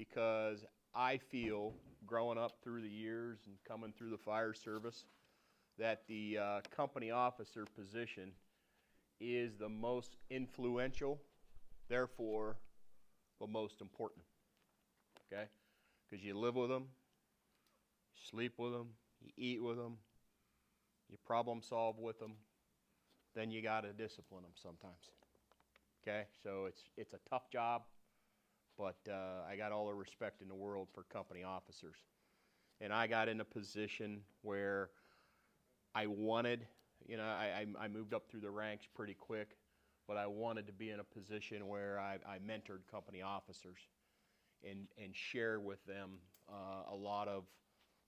because I feel, growing up through the years and coming through the fire service, that the company officer position is the most influential, therefore the most important, okay? Because you live with them, you sleep with them, you eat with them, you problem solve with them, then you got to discipline them sometimes, okay? So it's a tough job, but I got all the respect in the world for company officers. And I got in a position where I wanted, you know, I moved up through the ranks pretty quick, but I wanted to be in a position where I mentored company officers and share with them a lot of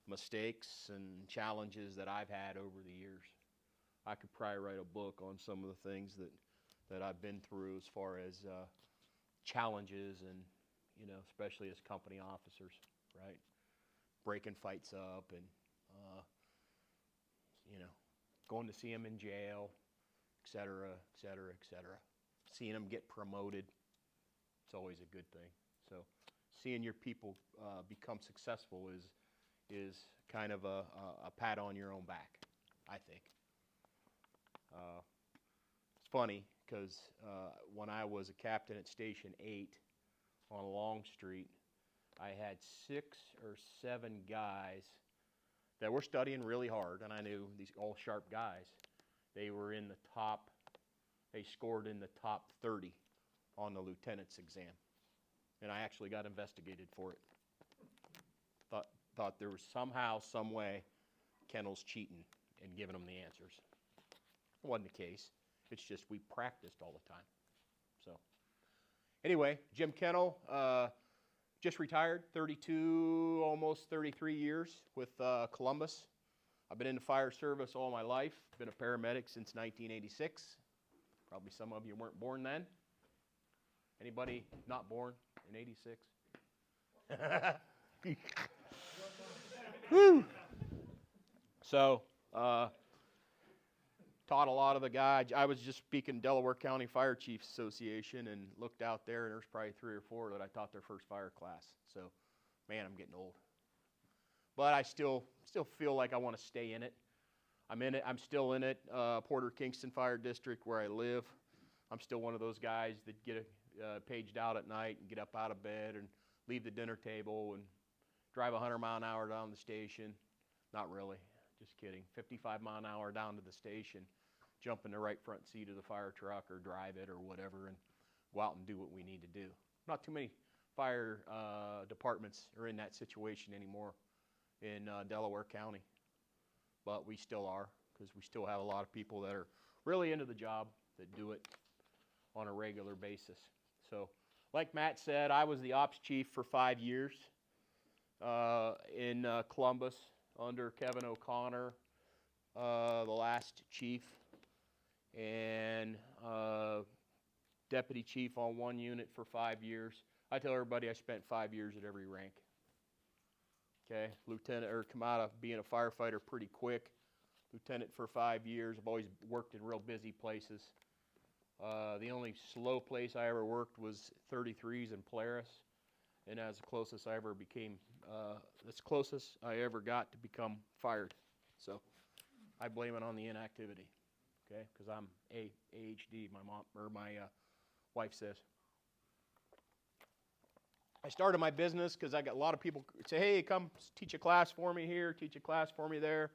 mistakes and challenges that I've had over the years. I could probably write a book on some of the things that I've been through as far as challenges and, you know, especially as company officers, right? Breaking fights up and, you know, going to see them in jail, et cetera, et cetera, et cetera. Seeing them get promoted, it's always a good thing. So seeing your people become successful is kind of a pat on your own back, I think. It's funny because when I was a captain at Station 8 on Long Street, I had 6 or 7 guys that were studying really hard, and I knew these all sharp guys. They were in the top, they scored in the top 30 on the lieutenant's exam. And I actually got investigated for it. Thought there was somehow, some way, Cannell's cheating and giving them the answers. It wasn't the case. It's just we practiced all the time. So, anyway, Jim Cannell, just retired, 32, almost 33 years with Columbus. I've been in the fire service all my life. Been a paramedic since 1986. Probably some of you weren't born then. Anybody not born in 86? Woo! So, taught a lot of the guys. I was just speaking Delaware County Fire Chiefs Association and looked out there, and there's probably 3 or 4 that I taught their first fire class. So, man, I'm getting old. But I still feel like I want to stay in it. I'm in it. I'm still in it. Porter Kingston Fire District, where I live. I'm still one of those guys that get paged out at night and get up out of bed and leave the dinner table and drive 100 mile an hour down the station. Not really. Just kidding. 55 mile an hour down to the station, jump in the right front seat of the fire truck or drive it or whatever and go out and do what we need to do. Not too many fire departments are in that situation anymore in Delaware County, but we still are, because we still have a lot of people that are really into the job that do it on a regular basis. So like Matt said, I was the ops chief for 5 years in Columbus under Kevin O'Connor, the last chief, and deputy chief on one unit for 5 years. I tell everybody I spent 5 years at every rank. Okay, lieutenant, or come out of being a firefighter pretty quick. Lieutenant for 5 years. I've always worked in real busy places. The only slow place I ever worked was 33s in Polaris, and that's the closest I ever became. That's closest I ever got to become fired. So I blame it on the inactivity, okay? Because I'm ADHD. My mom or my wife says. I started my business because I got a lot of people say, "Hey, come teach a class for me here, teach a class for me there."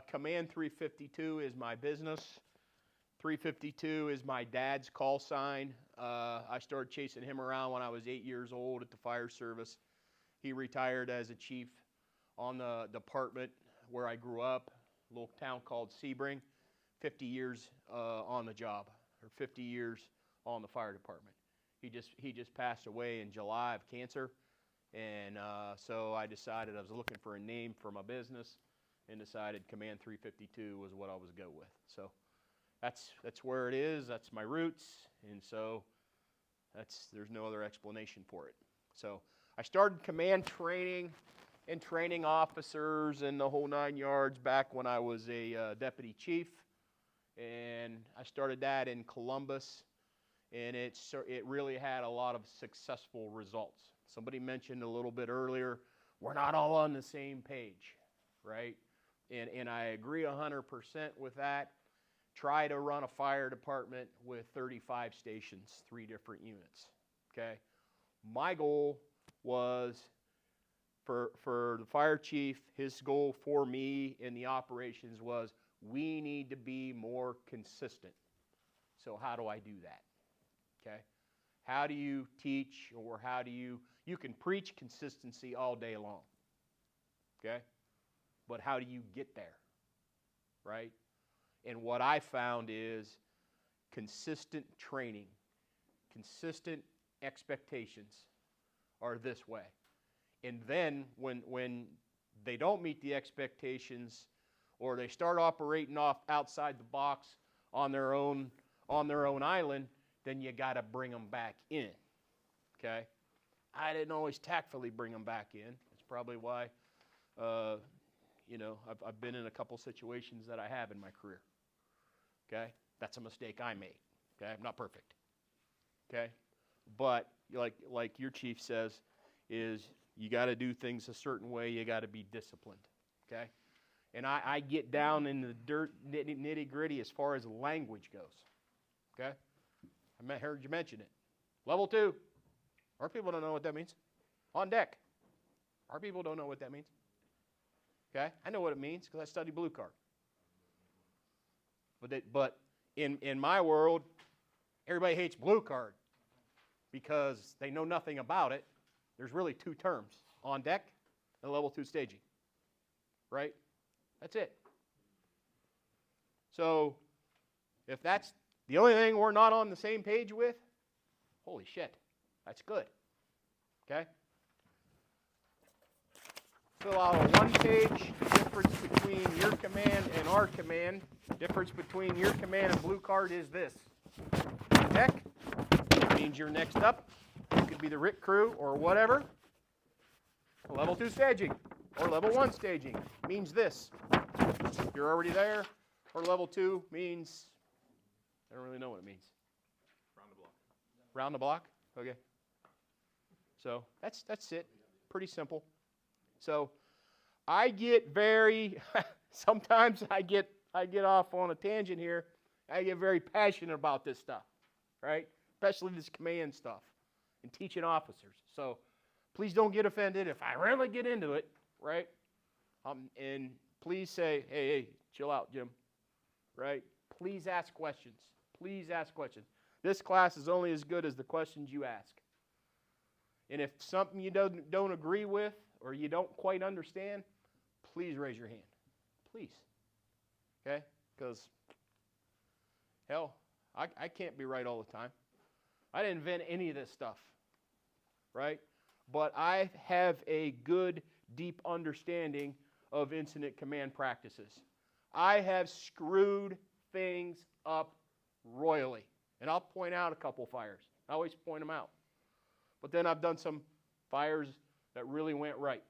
Command 352 is my business. 352 is my dad's call sign. I started chasing him around when I was 8 years old at the fire service. He retired as a chief on the department where I grew up, a little town called Sebring. 50 years on the job, or 50 years on the fire department. He just passed away in July of cancer, and so I decided I was looking for a name for my business, and decided Command 352 was what I was go with. So that's where it is. That's my roots, and so there's no other explanation for it. So I started command training and training officers and the whole 9 yards back when I was a deputy chief, and I started that in Columbus, and it really had a lot of successful results. Somebody mentioned a little bit earlier, we're not all on the same page, right? And I agree 100% with that. Try to run a fire department with 35 stations, 3 different units, okay? My goal was for the fire chief, his goal for me in the operations was we need to be more consistent. So how do I do that, okay? How do you teach, or how do you can preach consistency all day long, okay? But how do you get there, right? And what I found is consistent training, consistent expectations are this way. And then when they don't meet the expectations, or they start operating off outside the box on their own island, then you got to bring them back in, okay? I didn't always tactfully bring them back in. That's probably why, I've been in a couple situations that I have in my career, okay? That's a mistake I made, okay? I'm not perfect, okay? But like your chief says, is you got to do things a certain way. You got to be disciplined, okay? And I get down in the dirt, nitty-gritty as far as language goes, okay? I heard you mention it. Level 2. Our people don't know what that means. On deck. Our people don't know what that means. Okay? I know what it means because I studied blue card. But in my world, everybody hates blue card because they know nothing about it. There's really 2 terms. On deck and level 2 staging. Right? That's it. So if that's the only thing we're not on the same page with, holy shit, that's good. Okay? Fill out a 1-page. The difference between your command and our command. The difference between your command and blue card is this. Deck means you're next up. You could be the RIT crew or whatever. Level 2 staging or level 1 staging means this. You're already there. Or level 2 means, I don't really know what it means. Round the block. Round the block? Okay. So that's it. Pretty simple. So I get very, sometimes I get off on a tangent here. I get very passionate about this stuff, right? Especially this command stuff and teaching officers. So please don't get offended if I really get into it, right? And please say, hey, chill out, Jim, right? Please ask questions. Please ask questions. This class is only as good as the questions you ask. And if something you don't agree with or you don't quite understand, please raise your hand. Please. Okay? Because, hell, I can't be right all the time. I didn't invent any of this stuff, right? But I have a good, deep understanding of incident command practices. I have screwed things up royally. And I'll point out a couple fires. I always point them out. But then I've done some fires that really went right,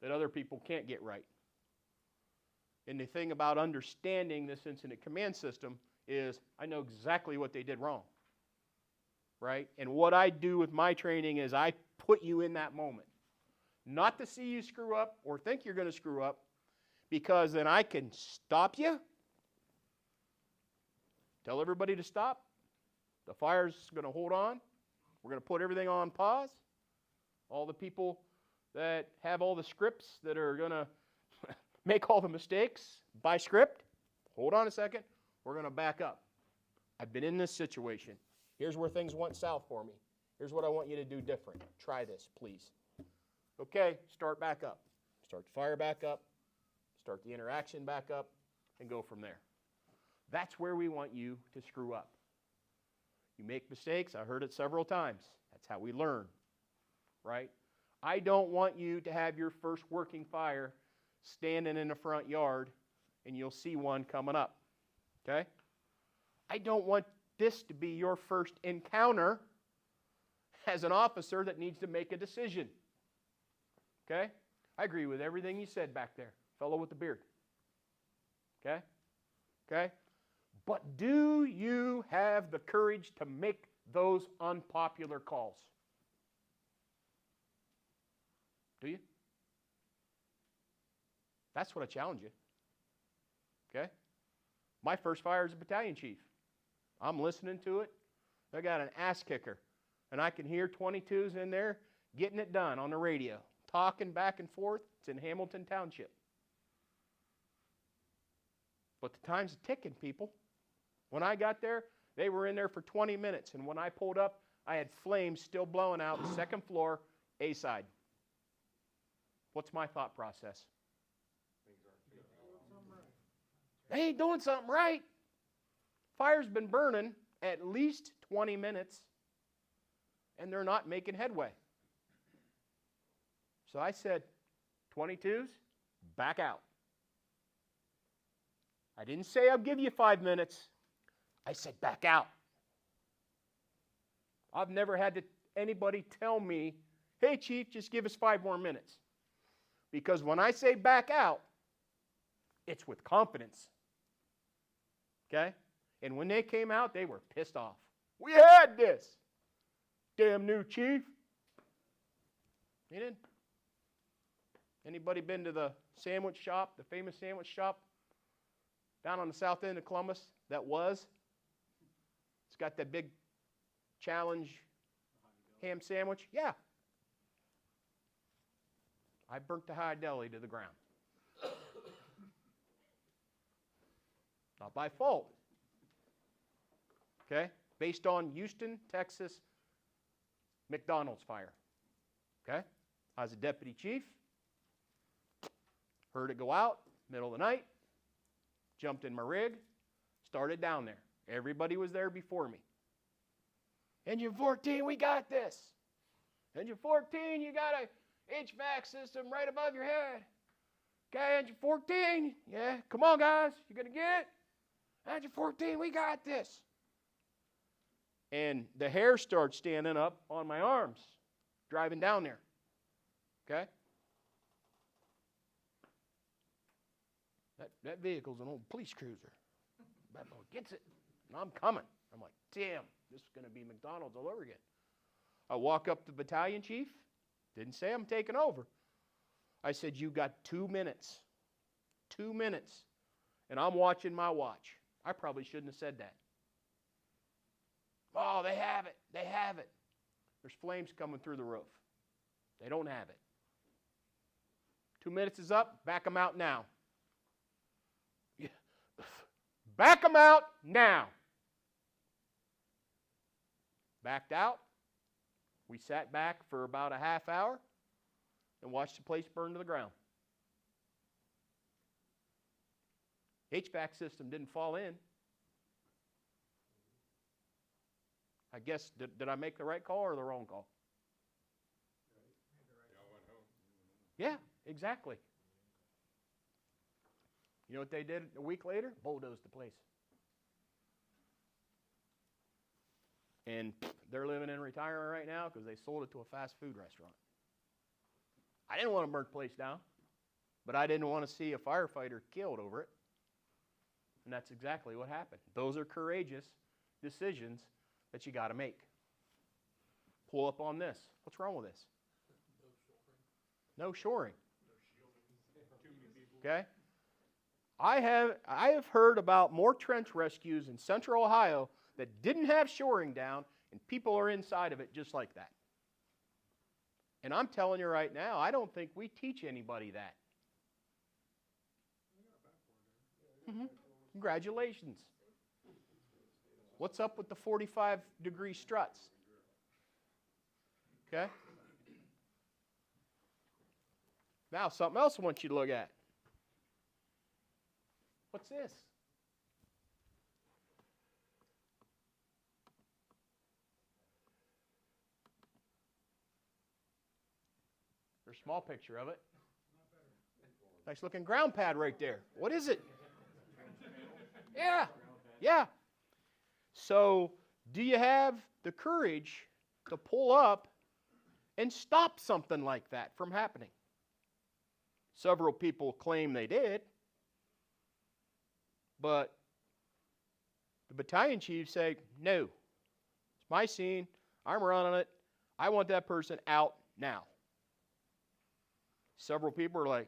that other people can't get right. And the thing about understanding this incident command system is I know exactly what they did wrong, right? And what I do with my training is I put you in that moment. Not to see you screw up or think you're going to screw up, because then I can stop you, tell everybody to stop. The fire's going to hold on. We're going to put everything on pause. All the people that have all the scripts that are going to make all the mistakes by script, hold on a second. We're going to back up. I've been in this situation. Here's where things went south for me. Here's what I want you to do different. Try this, please. Okay, start back up. Start the fire back up. Start the interaction back up, and go from there. That's where we want you to screw up. You make mistakes. I heard it several times. That's how we learn, right? I don't want you to have your first working fire standing in the front yard and you'll see one coming up, okay? I don't want this to be your first encounter as an officer that needs to make a decision, okay? I agree with everything you said back there, fellow with the beard, okay? Okay? But do you have the courage to make those unpopular calls? Do you? That's what I challenge you. Okay? My first fire as a battalion chief. I'm listening to it. They got an ass kicker. And I can hear 22s in there getting it done on the radio, talking back and forth. It's in Hamilton Township. But the time's ticking, people. When I got there, they were in there for 20 minutes. And when I pulled up, I had flames still blowing out the second floor, A side. What's my thought process? They ain't doing something right. Fire's been burning at least 20 minutes, and they're not making headway. So I said, 22s, back out. I didn't say I'll give you 5 minutes. I said, back out. I've never had anybody tell me, hey, Chief, just give us 5 more minutes. Because when I say back out, it's with confidence. Okay? And when they came out, they were pissed off. We had this. Damn new chief. You did? Anybody been to the sandwich shop, the famous sandwich shop down on the south end of Columbus? That was. It's got that big challenge ham sandwich. Yeah. I burnt the high deli to the ground. Not by fault. Okay? Based on Houston, Texas, McDonald's fire. Okay? I was a deputy chief. Heard it go out, middle of the night. Jumped in my rig. Started down there. Everybody was there before me. Engine 14, we got this. Engine 14, you got a HVAC system right above your head. Okay, engine 14, yeah, come on guys, you gonna get it? Engine 14, we got this. And the hair starts standing up on my arms, driving down there. Okay? That vehicle's an old police cruiser. That boy gets it, and I'm coming. I'm like, damn, this is gonna be McDonald's all over again. I walk up to the battalion chief, didn't say I'm taking over. I said, you got 2 minutes. 2 minutes. And I'm watching my watch. I probably shouldn't have said that. Oh, they have it. They have it. There's flames coming through the roof. They don't have it. 2 minutes is up. Back them out now. Yeah. Back them out now. Backed out. We sat back for about a half hour and watched the place burn to the ground. HVAC system didn't fall in. I guess, did I make the right call or the wrong call? Yeah, exactly. You know what they did a week later? Bulldozed the place. And they're living in retirement right now because they sold it to a fast food restaurant. I didn't want to burn the place down, but I didn't want to see a firefighter killed over it. And that's exactly what happened. Those are courageous decisions that you got to make. Pull up on this. What's wrong with this? No shoring. Okay? I have heard about more trench rescues in central Ohio that didn't have shoring down, and people are inside of it just like that. And I'm telling you right now, I don't think we teach anybody that. Mm-hmm. Congratulations. What's up with the 45-degree struts? Okay? Now, something else I want you to look at. What's this? There's a small picture of it. Nice looking ground pad right there. What is it? Yeah, yeah. So, do you have the courage to pull up and stop something like that from happening? Several people claim they did, but the battalion chiefs say, no, it's my scene, I'm running it, I want that person out now. Several people are like,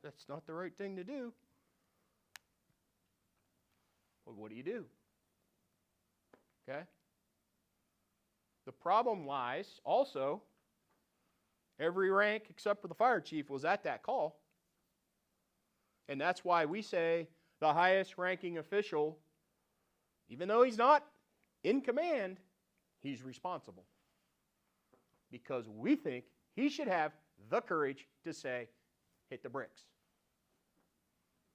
that's not the right thing to do. Well, what do you do? Okay? The problem lies also, every rank except for the fire chief was at that call. And that's why we say the highest ranking official, even though he's not in command, he's responsible. Because we think he should have the courage to say, hit the bricks.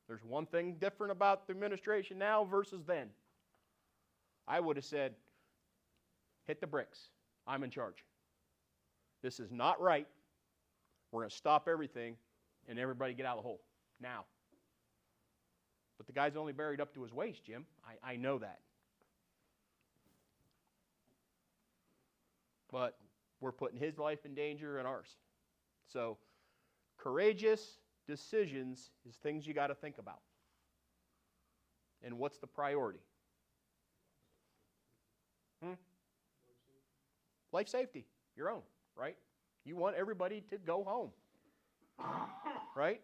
There's one thing different about the administration now versus then. I would have said, hit the bricks. I'm in charge. This is not right. We're going to stop everything and everybody get out of the hole now. But the guy's only buried up to his waist, Jim. I know that. But we're putting his life in danger and ours. So, courageous decisions is things you got to think about. And what's the priority? Life safety, your own, right? You want everybody to go home, right?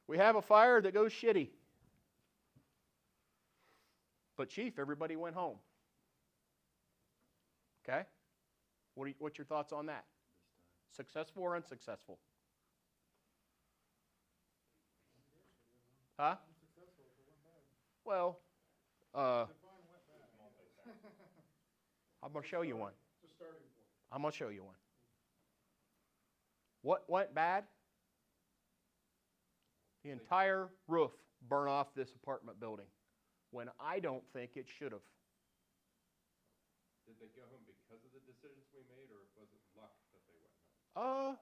We have a fire that goes shitty. But chief, everybody went home. Okay? What's your thoughts on that? Successful or unsuccessful? Huh? Well, I'm going to show you one. I'm going to show you one. What went bad? The entire roof burned off this apartment building when I don't think it should have. Did they go home because of the decisions we made, or was it luck that they went home?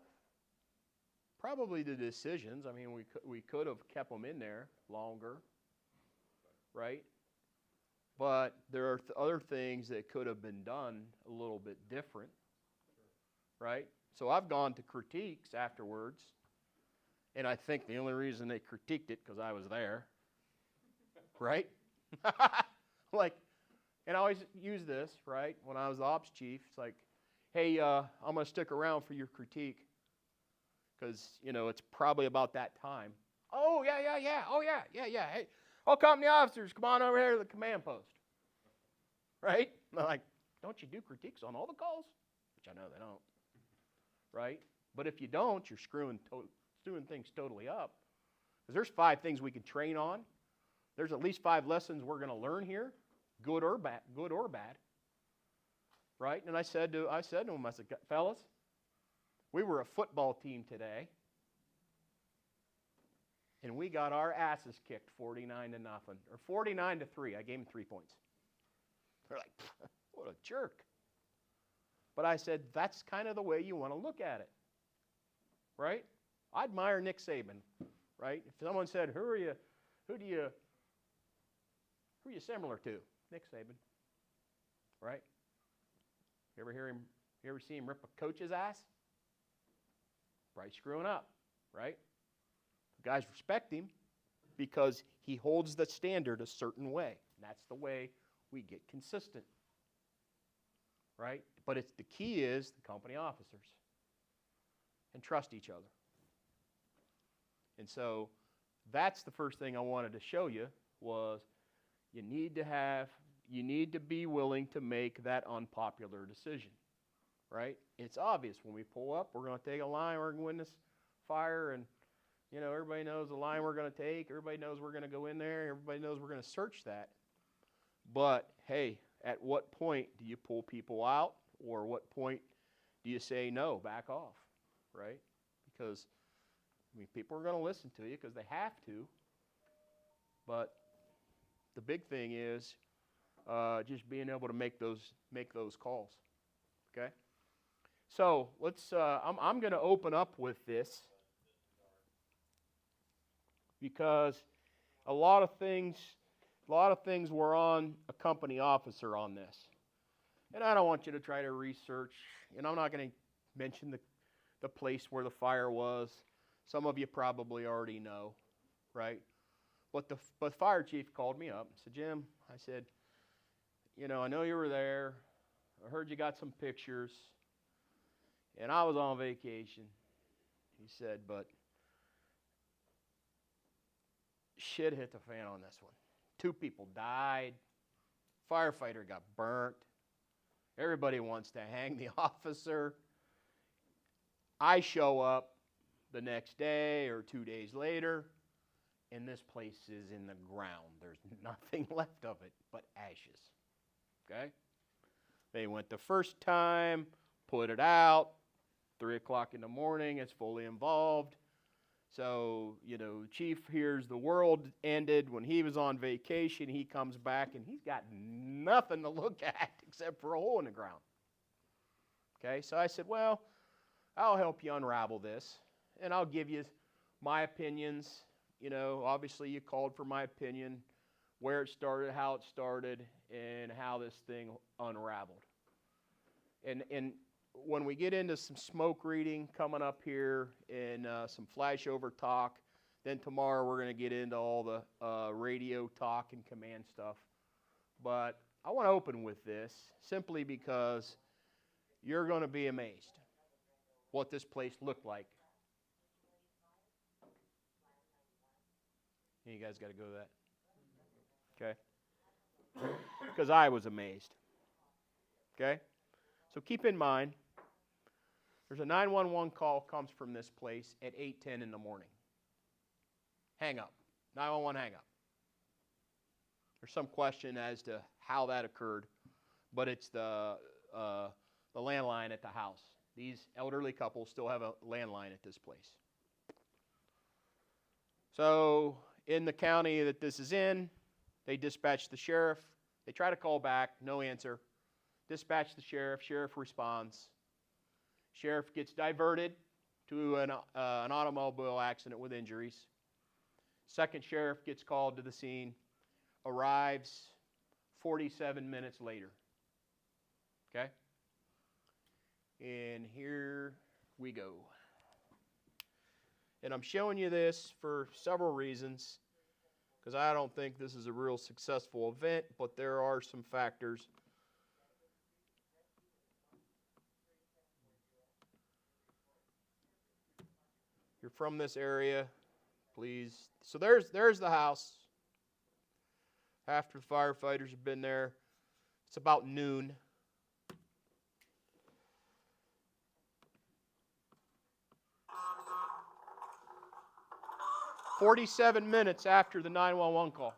Probably the decisions. I mean, we could have kept them in there longer, right? But there are other things that could have been done a little bit different, right? So I've gone to critiques afterwards, and I think the only reason they critiqued it because I was there, right? Like, and I always use this, right? When I was the ops chief, it's like, hey, I'm going to stick around for your critique because, it's probably about that time. Oh, yeah. Oh, yeah. Hey, all company officers, come on over here to the command post. Right? And I'm like, don't you do critiques on all the calls? Which I know they don't. Right? But if you don't, you're screwing things totally up. Because there's 5 things we can train on. There's at least 5 lessons we're going to learn here, good or bad. Right? And I said to them, I said, fellas, we were a football team today, and we got our asses kicked 49-0, or 49-3. I gave them 3 points. They're like, what a jerk. But I said, that's kind of the way you want to look at it. Right? I admire Nick Saban. Right? If someone said, who are you similar to? Nick Saban. Right? You ever see him rip a coach's ass? Probably screwing up, right? Guys respect him because he holds the standard a certain way. That's the way we get consistent, right? But the key is the company officers and trust each other. And so that's the first thing I wanted to show you was you need to be willing to make that unpopular decision, right? It's obvious when we pull up, we're going to take a line, we're going to win this fire, and everybody knows the line we're going to take. Everybody knows we're going to go in there. Everybody knows we're going to search that. But, hey, at what point do you pull people out? Or what point do you say, no, back off, right? Because, people are going to listen to you because they have to. But the big thing is just being able to make those calls, okay? So let's. I'm going to open up with this because a lot of things were on a company officer on this, and I don't want you to try to research. And I'm not going to mention the place where the fire was. Some of you probably already know, right? But the fire chief called me up and said, Jim, I said, I know you were there. I heard you got some pictures. And I was on vacation. He said, but shit hit the fan on this one. 2 people died. Firefighter got burnt. Everybody wants to hang the officer. I show up the next day or 2 days later, and this place is in the ground. There's nothing left of it but ashes. Okay? They went the first time, put it out. 3 o'clock in the morning, it's fully involved. So, Chief hears the world ended when he was on vacation. He comes back, and he's got nothing to look at except for a hole in the ground. Okay, so I said, well, I'll help you unravel this, and I'll give you my opinions. Obviously you called for my opinion, where it started, how it started, and how this thing unraveled. And when we get into some smoke reading coming up here and some flashover talk, then tomorrow we're going to get into all the radio talk and command stuff. But I want to open with this simply because you're going to be amazed what this place looked like. You guys got to go to that. Okay? Because I was amazed. Okay? So keep in mind, there's a 911 call comes from this place at 8:10 in the morning. Hang up. 911 hang up. There's some question as to how that occurred, but it's the landline at the house. These elderly couples still have a landline at this place. So in the county that this is in, they dispatch the sheriff. They try to call back, no answer. Dispatch the sheriff. Sheriff responds. Sheriff gets diverted to an automobile accident with injuries. Second sheriff gets called to the scene, arrives 47 minutes later. Okay? And here we go. And I'm showing you this for several reasons, because I don't think this is a real successful event, but there are some factors. You're from this area, please. So there's the house. After the firefighters have been there, it's about noon. "47 minutes after the 911 call.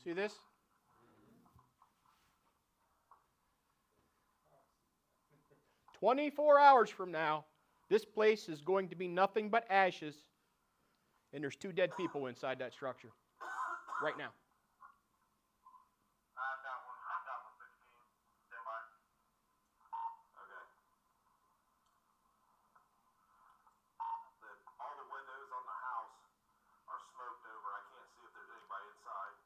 See this? "24 hours from now, this place is going to be nothing but ashes, and there's 2 dead people inside that structure right now." I've got one 16. Stand by. Okay. All the windows on the house are smoked over. I can't see if there's anybody inside.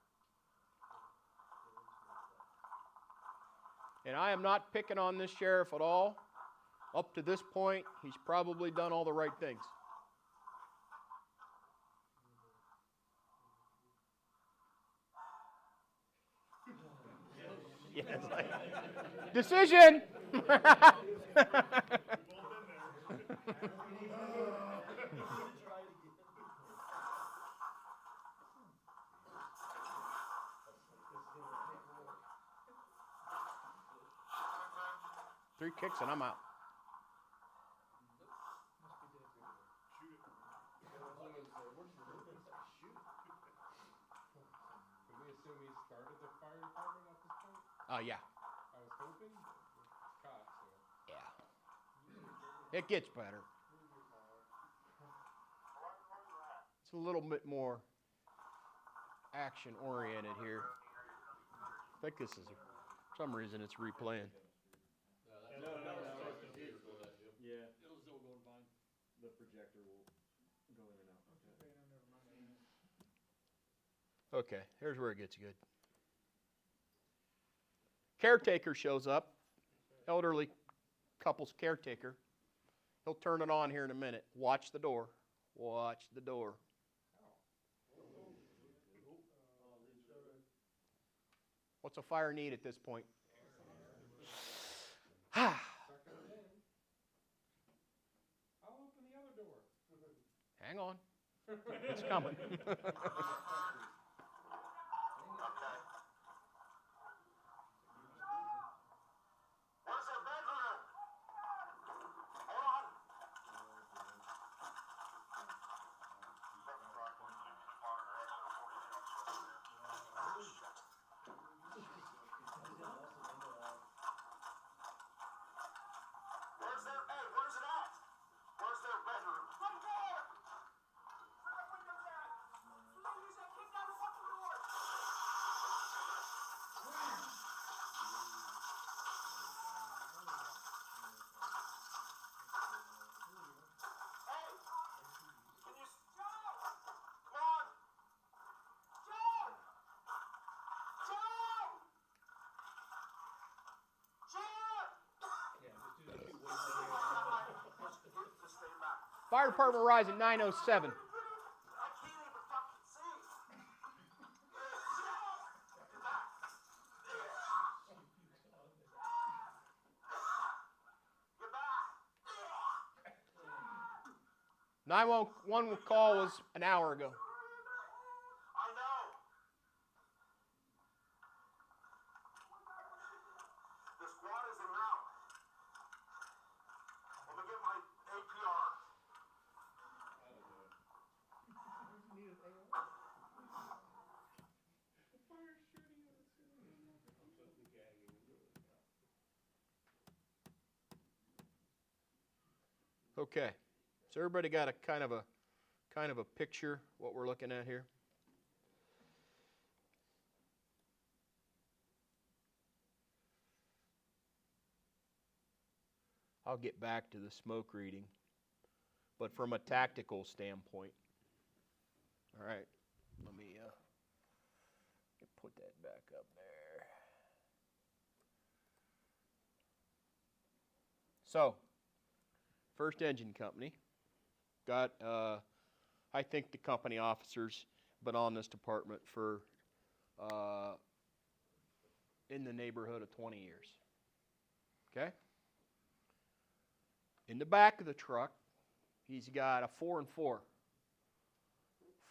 And I am not picking on this sheriff at all. Up to this point, he's probably done all the right things. Yes. Decision. Three kicks and I'm out. Can we assume he started the fire department at this point? Yeah. I was hoping. It gets better. It's a little bit more action-oriented here. I think this is, for some reason, it's replaying. Yeah. It'll still go fine. The projector will go in and out. Okay, here's where it gets good. Caretaker shows up. Elderly couple's caretaker. He'll turn it on here in a minute. Watch the door. Watch the door. What's a fire need at this point? I'll open the other door. Hang on. It's coming. Where's their bedroom? Hold on. Where's it at? Where's their bedroom? Right there! Where the window's at? Please, I kicked out the fucking door! Hey! Can you... Joe! Come on! Joe! Joe! Just stay back. Fire department arrives at 9:07. I can't even fucking see. Get back. 911 call was an hour ago. I know. The squad is en route. Let me get my APR. Okay. So everybody got a kind of a picture what we're looking at here? I'll get back to the smoke reading, but from a tactical standpoint. All right, let me put that back up there. So, First Engine Company got, I think the company officers been on this department for in the neighborhood of 20 years. Okay? In the back of the truck, he's got a 4 and 4.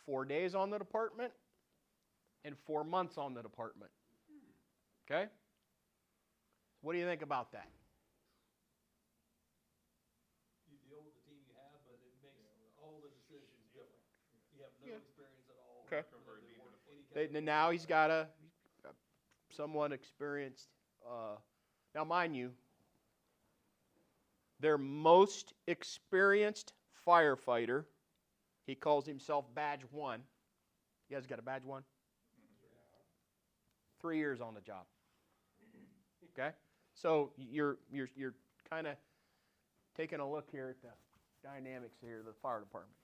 4 days on the department and 4 months on the department. Okay? What do you think about that? You deal with the team you have, but it makes all the decisions different. You have no experience at all. Okay. Any kind of- Now he's got a somewhat experienced. Now, mind you, their most experienced firefighter, he calls himself Badge 1. You guys got a Badge 1? 3 years on the job. Okay, so you're kind of taking a look here at the dynamics here of the fire department.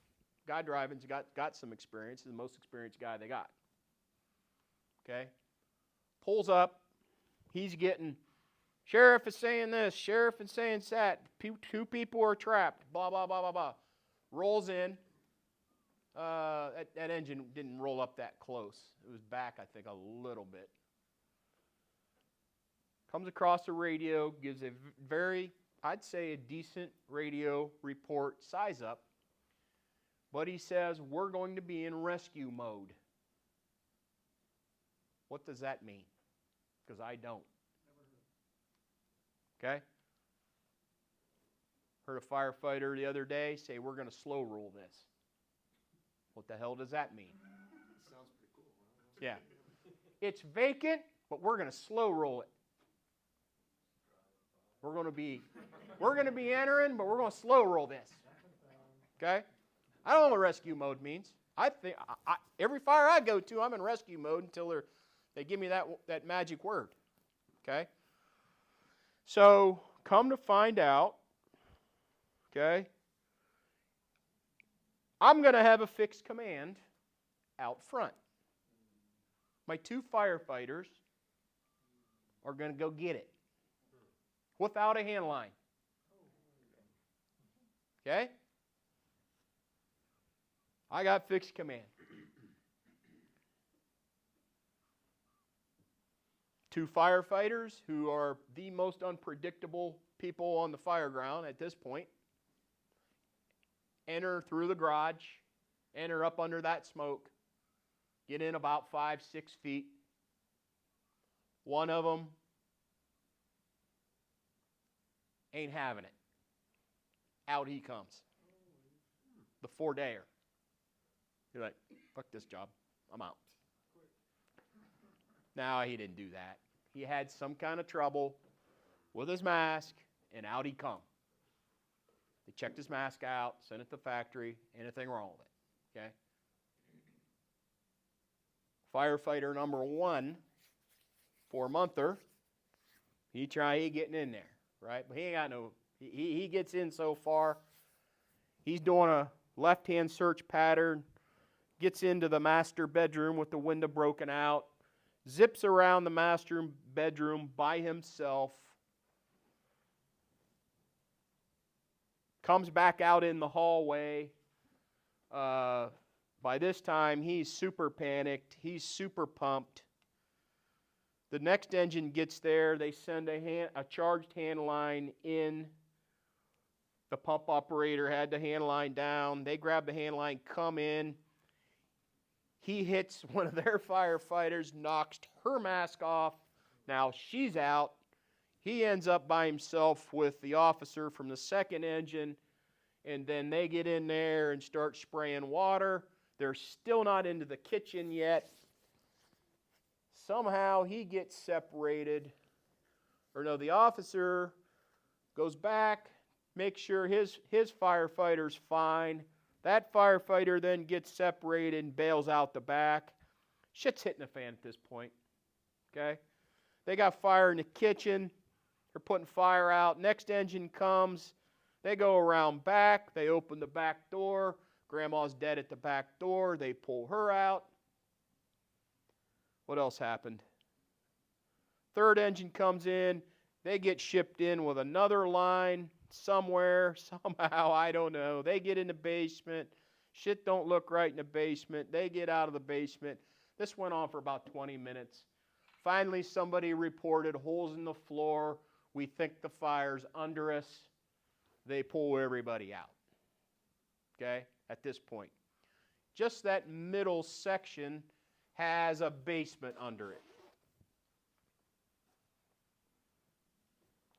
Guy driving's got some experience. He's the most experienced guy they got. Okay, pulls up. He's getting, sheriff is saying this, sheriff is saying that. Two people are trapped. Blah blah blah blah blah. Rolls in. That engine didn't roll up that close. It was back, I think, a little bit. Comes across the radio, gives a very, I'd say, a decent radio report, size up. But he says, we're going to be in rescue mode. What does that mean? Because I don't. Okay? Heard a firefighter the other day say, we're going to slow roll this. What the hell does that mean? Sounds pretty cool. Yeah. It's vacant, but we're going to slow roll it. We're going to be entering, but we're going to slow roll this. Okay? I don't know what rescue mode means. I think every fire I go to, I'm in rescue mode until they give me that magic word. Okay? So, come to find out, okay, I'm going to have a fixed command out front. My 2 firefighters are going to go get it without a hand line. Okay? I got fixed command. 2 firefighters who are the most unpredictable people on the fire ground at this point enter through the garage, enter up under that smoke, get in about 5-6 feet. One of them ain't having it. Out he comes. The 4-dayer. You're like, fuck this job. I'm out. No, he didn't do that. He had some kind of trouble with his mask, and out he come. They checked his mask out, sent it to the factory, anything wrong with it. Okay? Firefighter number 1, 4-monther, he getting in there, right? But he ain't got no, he gets in so far. He's doing a left-hand search pattern, gets into the master bedroom with the window broken out, zips around the master bedroom by himself, comes back out in the hallway. By this time, he's super panicked. He's super pumped. The next engine gets there. They send a charged hand line in. The pump operator had the hand line down. They grab the hand line, come in. He hits one of their firefighters, knocks her mask off. Now she's out. He ends up by himself with the officer from the second engine, and then they get in there and start spraying water. They're still not into the kitchen yet. Somehow he gets separated. Or no, the officer goes back, makes sure his firefighter's fine. That firefighter then gets separated and bails out the back. Shit's hitting the fan at this point. Okay? They got fire in the kitchen. They're putting fire out. Next engine comes. They go around back. They open the back door. Grandma's dead at the back door. They pull her out. What else happened? Third engine comes in. They get shipped in with another line somewhere, somehow, I don't know. They get in the basement. Shit don't look right in the basement. They get out of the basement. This went on for about 20 minutes. Finally, somebody reported holes in the floor. We think the fire's under us. They pull everybody out. Okay? At this point. Just that middle section has a basement under it.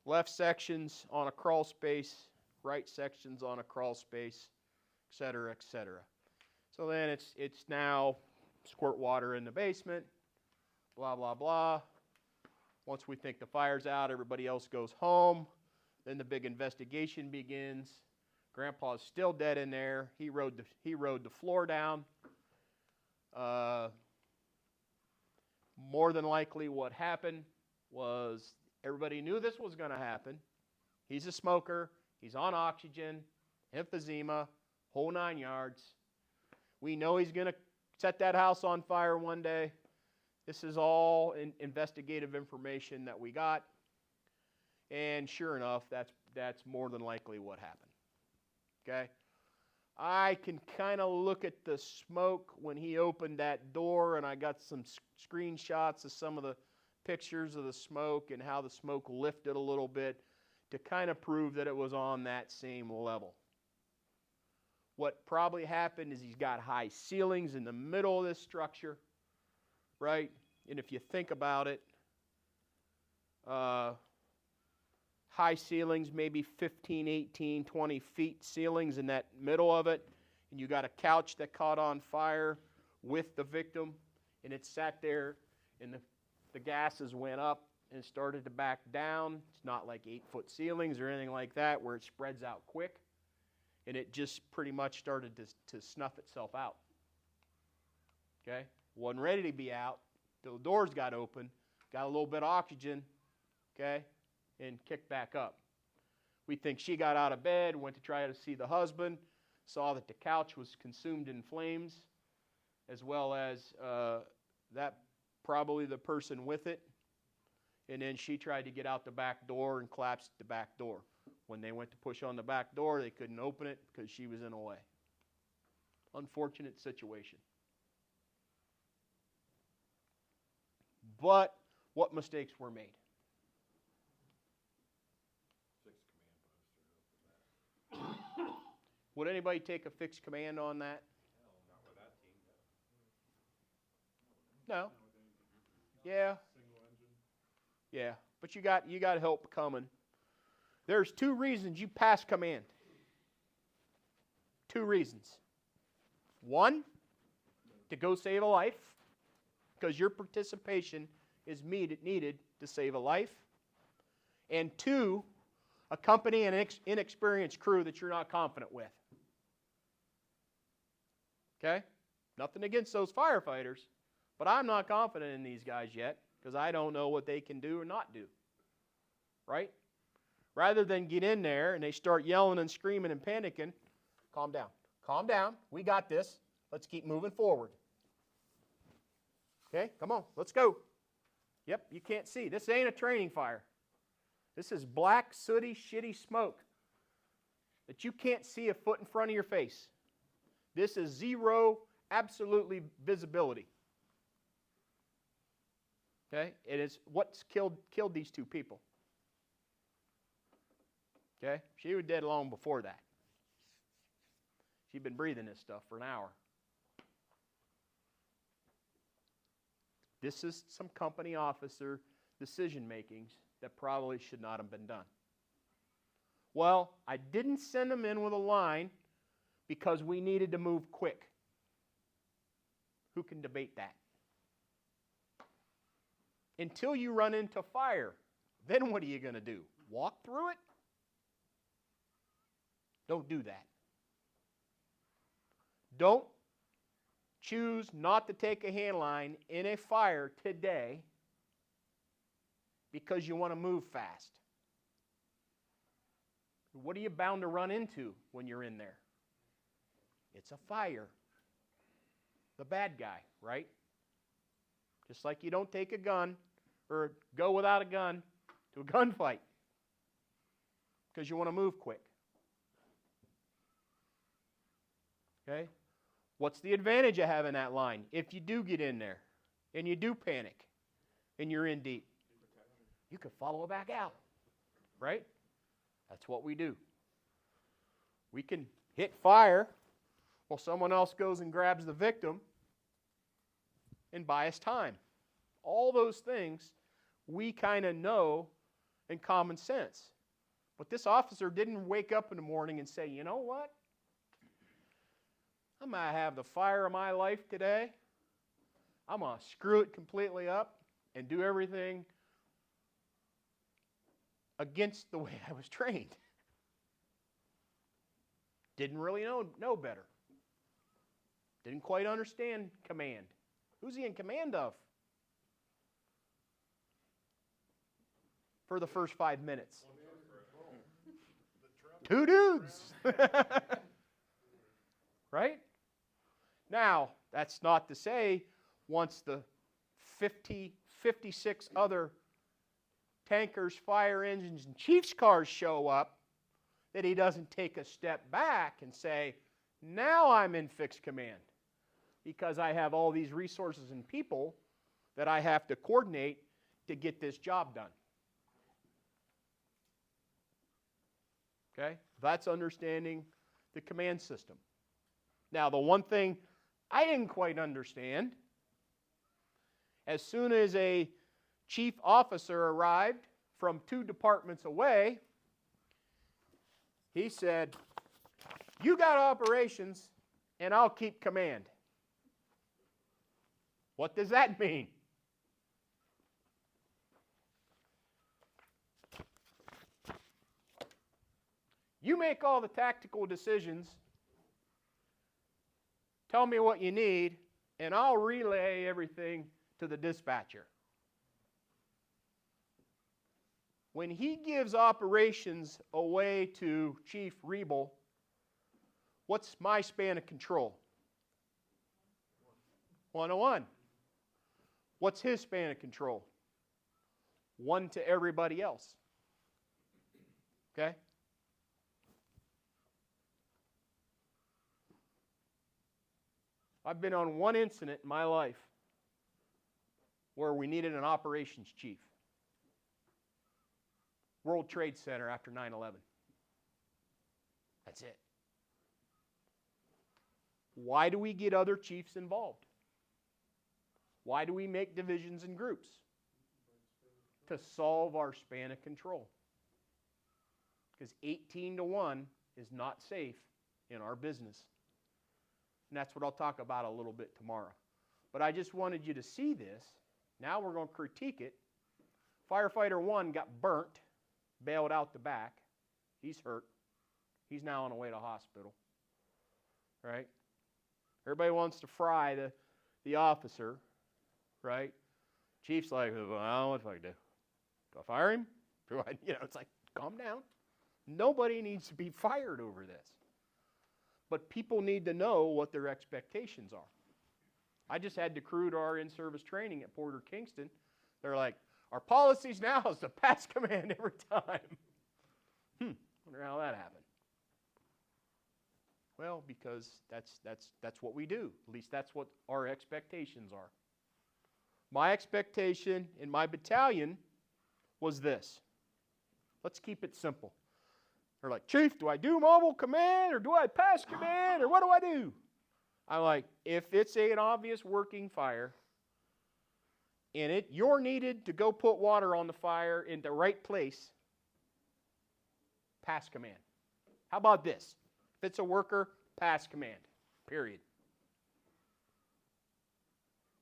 Left section's on a crawl space, right section's on a crawl space, etc., etc. So then it's now squirt water in the basement, blah, blah, blah. Once we think the fire's out, everybody else goes home. Then the big investigation begins. Grandpa's still dead in there. He rode the floor down. More than likely what happened was everybody knew this was going to happen. He's a smoker. He's on oxygen, emphysema, whole 9 yards. We know he's going to set that house on fire one day. This is all investigative information that we got. And sure enough, that's more than likely what happened. Okay? I can kind of look at the smoke when he opened that door, and I got some screenshots of some of the pictures of the smoke and how the smoke lifted a little bit to kind of prove that it was on that same level. What probably happened is he's got high ceilings in the middle of this structure, right? And if you think about it, high ceilings, maybe 15, 18, 20 feet ceilings in that middle of it, and you got a couch that caught on fire with the victim, and it sat there, and the gases went up and started to back down. It's not like 8-foot ceilings or anything like that where it spreads out quick. And it just pretty much started to snuff itself out. Okay? Wasn't ready to be out till the doors got open, got a little bit of oxygen, okay, and kicked back up. We think she got out of bed, went to try to see the husband, saw that the couch was consumed in flames, as well as that probably the person with it. And then she tried to get out the back door and collapsed the back door. When they went to push on the back door, they couldn't open it because she was in the way. Unfortunate situation. But what mistakes were made? Fixed command poster. Would anybody take a fixed command on that? Not with that team. No. Yeah. Single engine. Yeah. But you got help coming. There's 2 reasons you pass command. 2 reasons. 1, to go save a life, because your participation is needed to save a life. And 2, accompany an inexperienced crew that you're not confident with. Okay? Nothing against those firefighters, but I'm not confident in these guys yet because I don't know what they can do or not do. Right? Rather than get in there and they start yelling and screaming and panicking, calm down. Calm down. We got this. Let's keep moving forward. Okay, come on, let's go. Yep, you can't see. This ain't a training fire. This is black, sooty, shitty smoke that you can't see a foot in front of your face. This is zero, absolutely visibility. Okay, it is what's killed these 2 people. Okay, she was dead long before that. She'd been breathing this stuff for an hour. This is some company officer decision makings that probably should not have been done. Well, I didn't send them in with a line because we needed to move quick. Who can debate that? Until you run into fire, then what are you going to do? Walk through it? Don't do that. Don't choose not to take a handline in a fire today because you want to move fast. What are you bound to run into when you're in there? It's a fire. The bad guy, right? Just like you don't take a gun or go without a gun to a gunfight because you want to move quick. Okay? What's the advantage of having that line if you do get in there and you do panic and you're in deep? You can follow it back out, right? That's what we do. We can hit fire while someone else goes and grabs the victim and buy us time. All those things we kind of know in common sense. But this officer didn't wake up in the morning and say, you know what? I'm going to have the fire of my life today. I'm going to screw it completely up and do everything against the way I was trained. Didn't really know better. Didn't quite understand command. Who's he in command of? For the first 5 minutes. 2 dudes. Right? Now, that's not to say once the 56 other tankers, fire engines, and chief's cars show up that he doesn't take a step back and say, now I'm in fixed command because I have all these resources and people that I have to coordinate to get this job done. Okay? That's understanding the command system. Now, the one thing I didn't quite understand, as soon as a chief officer arrived from 2 departments away, he said, you got operations and I'll keep command. What does that mean? You make all the tactical decisions. Tell me what you need, and I'll relay everything to the dispatcher. When he gives operations away to Chief Rebel, what's my span of control? 101. What's his span of control? 1 to everybody else. Okay? I've been on one incident in my life where we needed an operations chief. World Trade Center after 9/11. That's it. Why do we get other chiefs involved? Why do we make divisions and groups? To solve our span of control. Because 18-1 is not safe in our business. And that's what I'll talk about a little bit tomorrow. But I just wanted you to see this. Now we're going to critique it. Firefighter 1 got burnt, bailed out the back. He's hurt. He's now on the way to hospital. Right? Everybody wants to fry the officer. Right? Chief's like, well, I don't know what if I can do. Do I fire him? Do I, it's like, calm down. Nobody needs to be fired over this. But people need to know what their expectations are. I just had the crew to our in-service training at Porter Kingston. They're like, our policies now is to pass command every time. Wonder how that happened. Well, because that's what we do. At least that's what our expectations are. My expectation in my battalion was this. Let's keep it simple. They're like, Chief, do I do mobile command or do I pass command or what do I do? I'm like, if it's an obvious working fire and you're needed to go put water on the fire in the right place, pass command. How about this? If it's a worker, pass command. Period.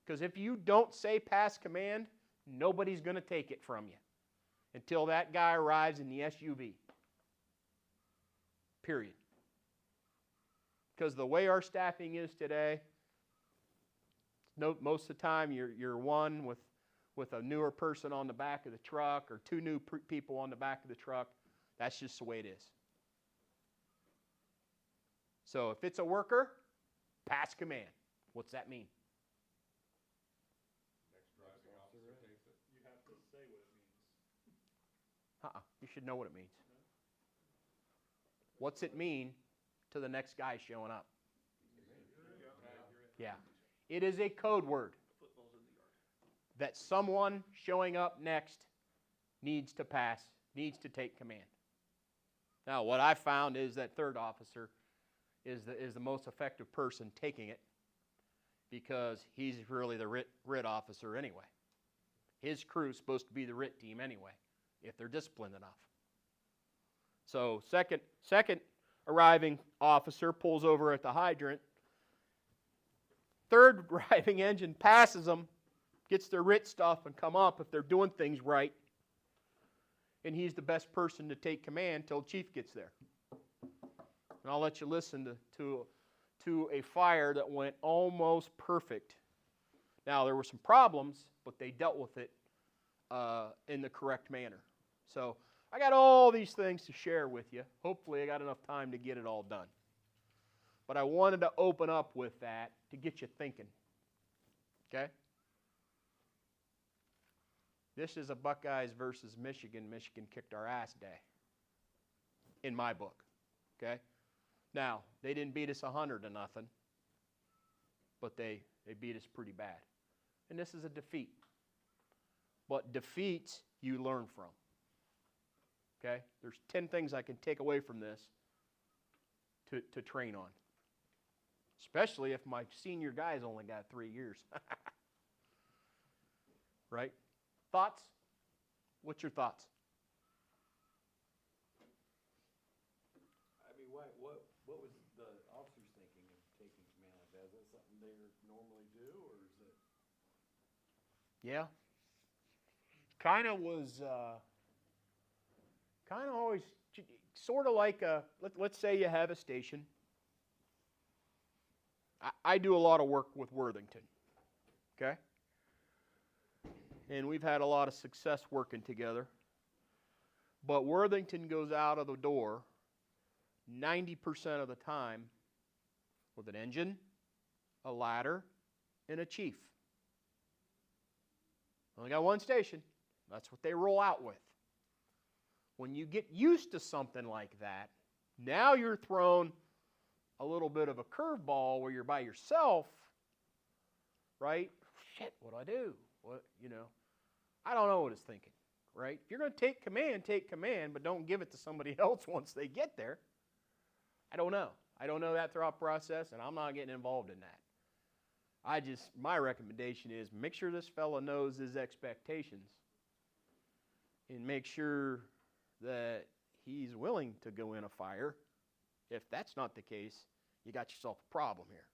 Because if you don't say pass command, nobody's going to take it from you until that guy arrives in the SUV. Period. Because the way our staffing is today, most of the time you're one with a newer person on the back of the truck or 2 new people on the back of the truck. That's just the way it is. So if it's a worker, pass command. What's that mean? Next driving officer takes it. You have to say what it means. You should know what it means. What's it mean to the next guy showing up? Yeah. It is a code word that someone showing up next needs to pass, needs to take command. Now, what I found is that third officer is the most effective person taking it because he's really the RIT officer anyway. His crew's supposed to be the RIT team anyway, if they're disciplined enough. So second arriving officer pulls over at the hydrant. Third arriving engine passes them, gets their RIT stuff and come up if they're doing things right. And he's the best person to take command till Chief gets there. And I'll let you listen to a fire that went almost perfect. Now, there were some problems, but they dealt with it in the correct manner. So I got all these things to share with you. Hopefully I got enough time to get it all done. But I wanted to open up with that to get you thinking. Okay? This is a Buckeyes versus Michigan. Michigan kicked our ass day. In my book. Okay? Now, they didn't beat us 100-0, but they beat us pretty bad. And this is a defeat. But defeats you learn from. Okay? There's 10 things I can take away from this to train on. Especially if my senior guy's only got 3 years. Right? Thoughts? What's your thoughts? I mean, what was the officers thinking of taking command like that? Is that something they normally do, or is it? Yeah. Kind of was kind of always, sort of like let's say you have a station. I do a lot of work with Worthington, okay? And we've had a lot of success working together. But Worthington goes out of the door 90% of the time with an engine, a ladder, and a chief. Only got one station. That's what they roll out with. When you get used to something like that, now you're thrown a little bit of a curveball where you're by yourself, right? Shit, what do I do? What, I don't know what it's thinking, right? If you're going to take command, but don't give it to somebody else once they get there. I don't know. I don't know that thought process, and I'm not getting involved in that. My recommendation is make sure this fella knows his expectations and make sure that he's willing to go in a fire. If that's not the case, you got yourself a problem here.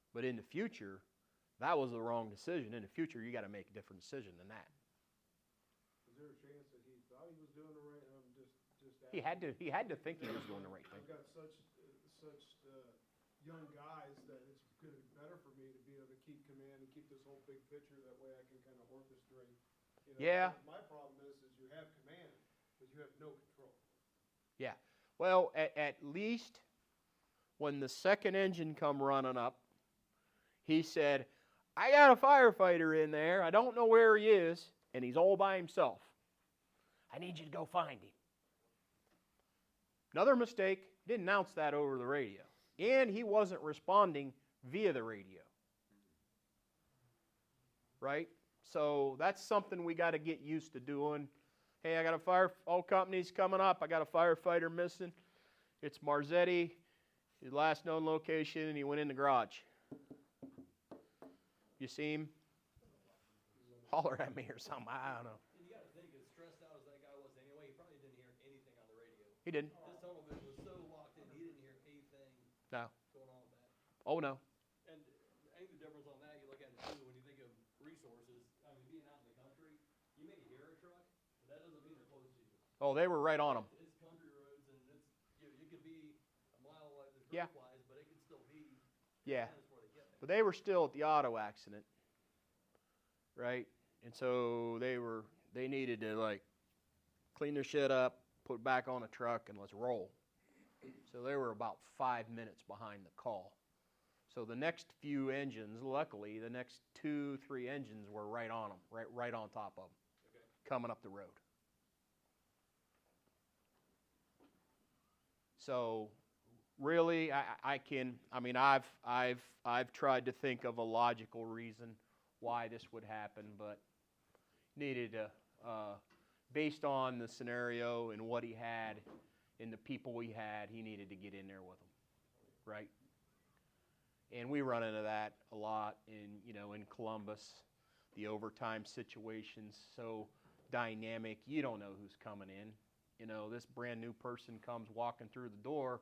But in the future, that was the wrong decision. In the future, you got to make a different decision than that. Was there a chance that he thought he was doing the right? He had to think he was doing the right thing. I've got such young guys that it's going to be better for me to be able to keep command and keep this whole big picture. That way, I can kind of orchestrate. Yeah. My problem is you have command, but you have no control. Yeah. Well, at least when the second engine come running up, he said, I got a firefighter in there. I don't know where he is, and he's all by himself. I need you to go find him. Another mistake, he didn't announce that over the radio. And he wasn't responding via the radio. Right? So that's something we got to get used to doing. Hey, I got all companies coming up. I got a firefighter missing. It's Marzetti, his last known location, and he went in the garage. You see him? Holler at me or something. I don't know. And you got to think, as stressed out as that guy was anyway, he probably didn't hear anything on the radio. He didn't. His tunnel vision was so locked in, he didn't hear anything No. going on with that. Oh, no. And I think the difference on that, you look at it too, when you think of resources, I mean, being out in the country, you may hear a truck, but that doesn't mean they're close to you. Oh, they were right on him. It's country roads, and you could be a mile away, the Yeah. flies, but it could still be Yeah. minutes before they get there. But they were still at the auto accident. Right? And so they needed to clean their shit up, put it back on a truck, and let's roll. So they were about 5 minutes behind the call. So the next few engines, luckily, the next 2-3 engines were right on them, right on top of them, coming up the road. So really, I've tried to think of a logical reason why this would happen, but needed to, based on the scenario and what he had and the people he had, he needed to get in there with them, right? And we run into that a lot in Columbus. The overtime situation's so dynamic. You don't know who's coming in. This brand new person comes walking through the door.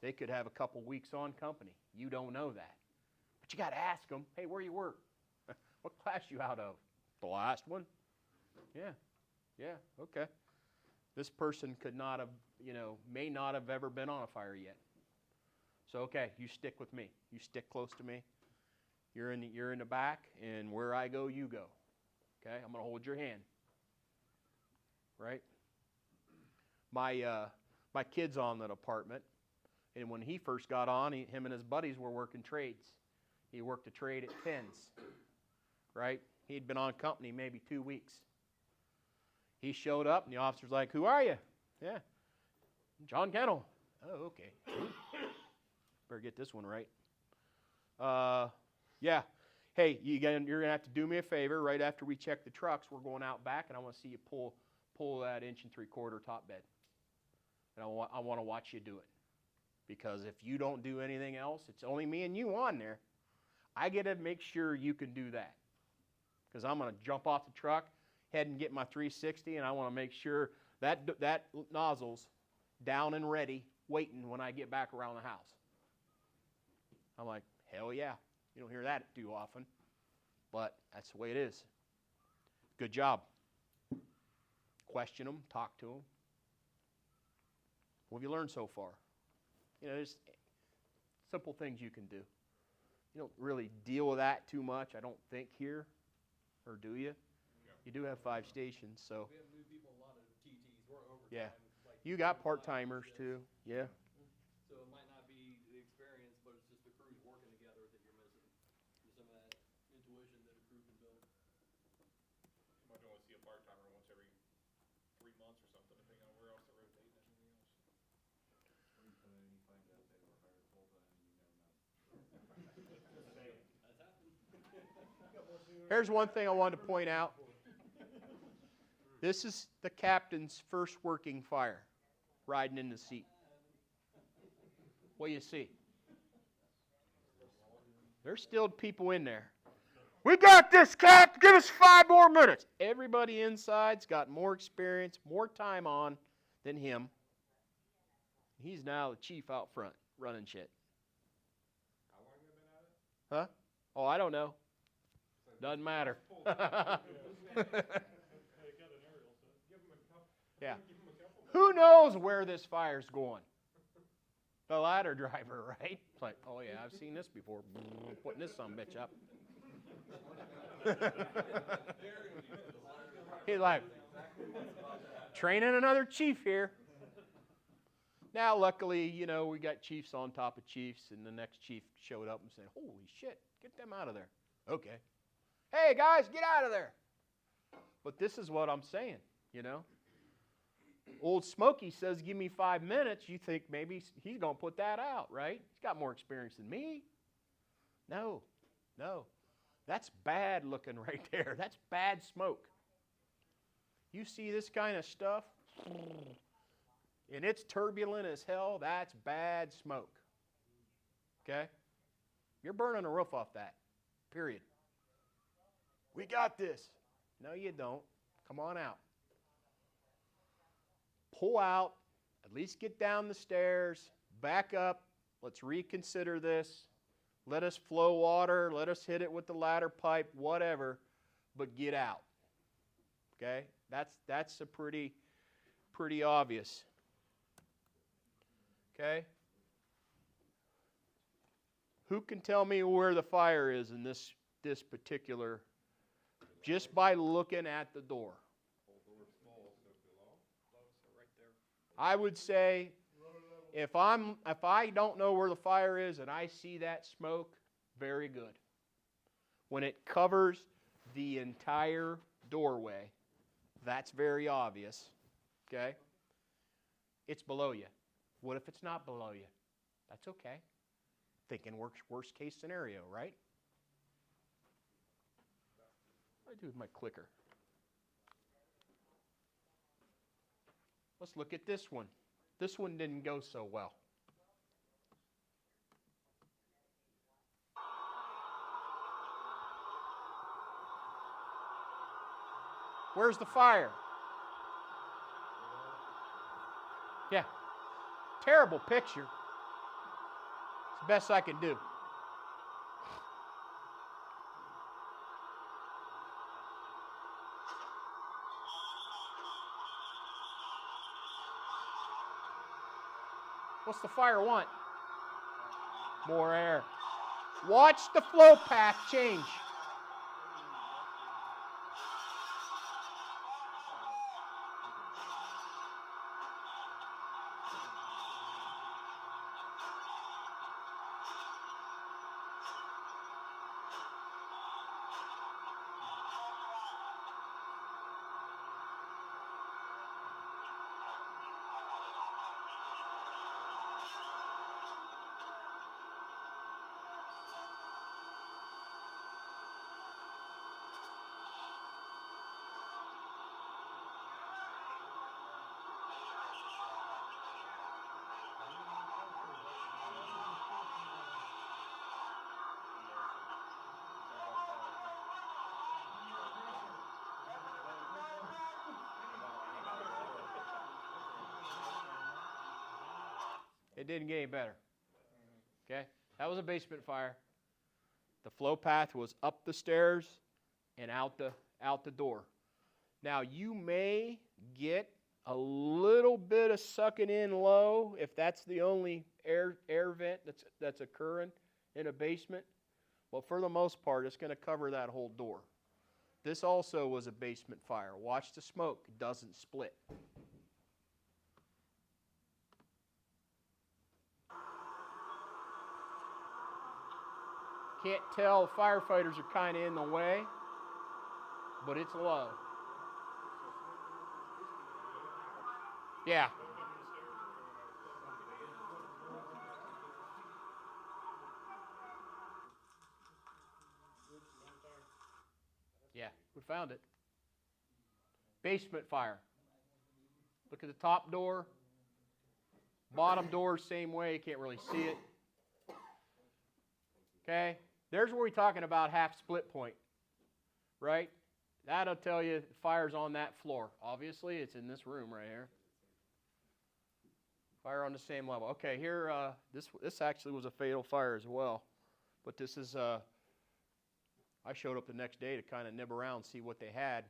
They could have a couple weeks on company. You don't know that. But you got to ask them, hey, where you work? What class you out of? The last one? Yeah, okay. This person could not have, may not have ever been on a fire yet. So, okay, you stick with me. You stick close to me. You're in the back, and where I go, you go. Okay, I'm going to hold your hand. Right? My kid's on that apartment, and when he first got on, him and his buddies were working trades. He worked a trade at Tens. Right? He'd been on company maybe 2 weeks. He showed up, and the officer's like, who are you? Yeah, John Cannell. Oh, okay. Better get this one right. Yeah. Hey, you're going to have to do me a favor. Right after we check the trucks, we're going out back, and I want to see you pull that 1 3/4 top bed. And I want to watch you do it. Because if you don't do anything else, it's only me and you on there. I get to make sure you can do that. Because I'm going to jump off the truck, head and get my 360, and I want to make sure that nozzle's down and ready, waiting when I get back around the house. I'm like, hell yeah. You don't hear that too often, but that's the way it is. Good job. question them, talk to them. What have you learned so far? You know, there's simple things you can do. You don't really deal with that too much, I don't think, here. Or do you? You do have 5 stations, so. We have new people, a lot of TTs, we're overtime. Yeah. like You got 25 part-timers shifts. too. Yeah. So it might not be the experience, but it's just the crews working together that you're missing. Just some of that intuition that a crew can build. You might only see a part-timer once every 3 months or something, depending on where else they're rotating and everything else. That's happened. Here's one thing I wanted to point out. This is the captain's first working fire, riding in the seat. What do you see? There's still people in there. We got this, Cap. Give us 5 more minutes. Everybody inside's got more experience, more time on than him. He's now the chief out front, running shit. How long have you been at it? Huh? Oh, I don't know. Doesn't matter. Yeah. Who knows where this fire's going? The ladder driver, right? It's like, oh yeah, I've seen this before. Putting this sumbitch up. He's like, training another chief here. Now, luckily, you know, we got chiefs on top of chiefs, and the next chief showed up and said, holy shit, get them out of there. Okay. Hey, guys, get out of there. But this is what I'm saying, you know. Old Smokey says, give me 5 minutes. You think maybe he's going to put that out, right? He's got more experience than me. No. That's bad looking right there. That's bad smoke. You see this kind of stuff, and it's turbulent as hell, that's bad smoke. Okay? You're burning the roof off that. Period. We got this. No, you don't. Come on out. Pull out, at least get down the stairs, back up, let's reconsider this. Let us flow water, let us hit it with the ladder pipe, whatever, but get out. Okay? That's a pretty obvious. Okay? Who can tell me where the fire is in this particular, just by looking at the door? I would say if I don't know where the fire is and I see that smoke, very good. When it covers the entire doorway, that's very obvious. Okay? It's below you. What if it's not below you? That's okay. Thinking worst case scenario, right? What do I do with my clicker? Let's look at this one. This one didn't go so well. Where's the fire? Yeah. Terrible picture. It's the best I can do. What's the fire want? More air. Watch the flow path change. It didn't get any better. Okay? That was a basement fire. The flow path was up the stairs and out the door. Now, you may get a little bit of sucking in low if that's the only air vent that's occurring in a basement. But for the most part, it's going to cover that whole door. This also was a basement fire. Watch the smoke. It doesn't split. Can't tell, firefighters are kind of in the way, but it's low. Yeah. Yeah, we found it. Basement fire. Look at the top door. Bottom door, same way. You can't really see it. Okay? There's where we're talking about half split point. Right? That'll tell you the fire's on that floor. Obviously, it's in this room right here. Fire on the same level. Okay, here, this actually was a fatal fire as well. But this is, I showed up the next day to kind of nib around, see what they had.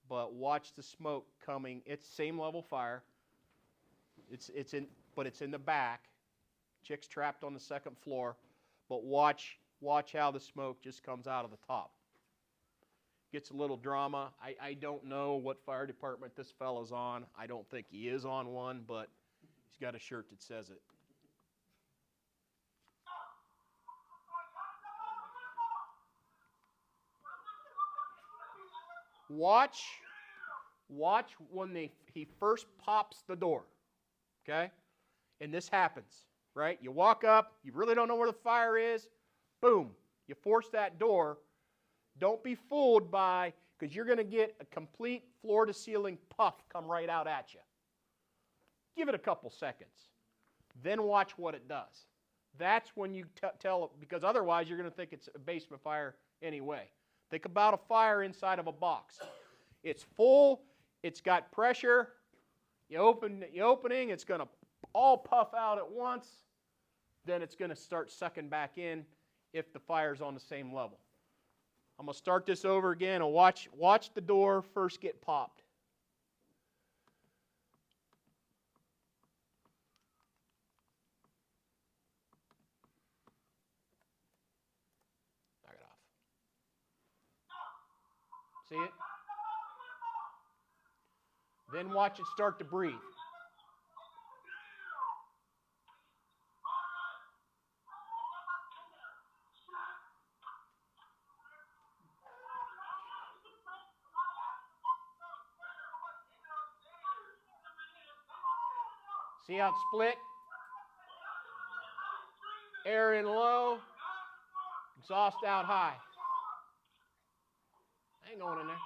But watch the smoke coming. It's same level fire. But it's in the back. Chick's trapped on the second floor. But watch how the smoke just comes out of the top. Gets a little drama. I don't know what fire department this fellow's on. I don't think he is on one, but he's got a shirt that says it. Watch when he first pops the door, okay? And this happens, right? You walk up, you really don't know where the fire is, boom, you force that door. Don't be fooled by, because you're going to get a complete floor-to-ceiling puff come right out at you. Give it a couple seconds. Then watch what it does. That's when you tell, because otherwise you're going to think it's a basement fire anyway. Think about a fire inside of a box. It's full, it's got pressure, you open the opening, it's going to all puff out at once, then it's going to start sucking back in if the fire's on the same level. I'm going to start this over again and watch the door first get popped. Knock it off. See it? Then watch it start to breathe. See how it's split? Air in low, exhaust out high. I ain't going in there.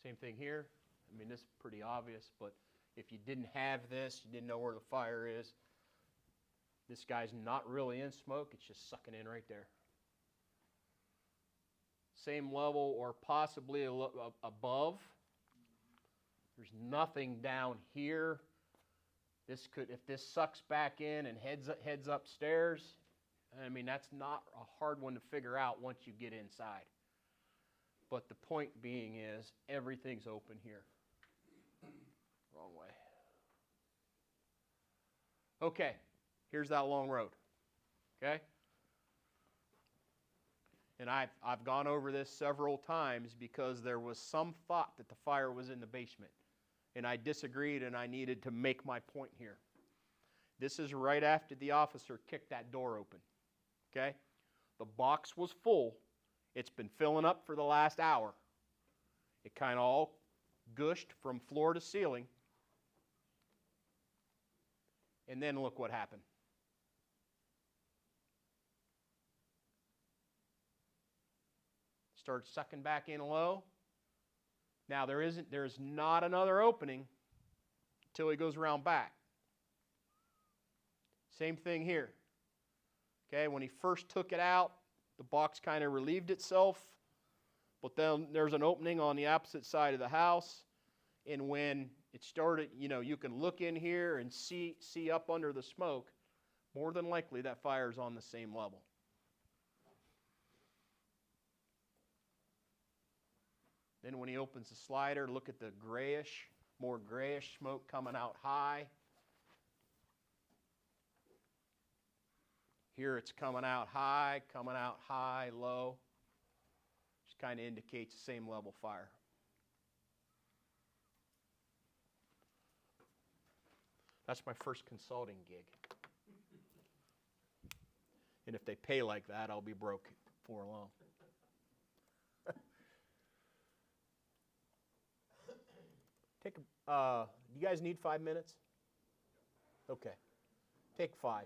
Same thing here. I mean, this is pretty obvious, but if you didn't have this, you didn't know where the fire is, this guy's not really in smoke, it's just sucking in right there. Same level or possibly above. There's nothing down here. This could, if this sucks back in and heads upstairs, I mean, that's not a hard one to figure out once you get inside. But the point being is, everything's open here. Wrong way. Okay, here's that long road. Okay? And I've gone over this several times because there was some thought that the fire was in the basement. And I disagreed, and I needed to make my point here. This is right after the officer kicked that door open. Okay? The box was full. It's been filling up for the last hour. It kind of all gushed from floor to ceiling. And then look what happened. Started sucking back in low. Now there's not another opening until he goes around back. Same thing here. Okay, when he first took it out, the box kind of relieved itself, but then there's an opening on the opposite side of the house, and when it started, you can look in here and see up under the smoke. more than likely that fire's on the same level. Then when he opens the slider, look at the grayish, more grayish smoke coming out high. Here it's coming out high, low. Just kind of indicates the same level fire. That's my first consulting gig. And if they pay like that, I'll be broke before long. You guys need 5 minutes? Okay. Take 5.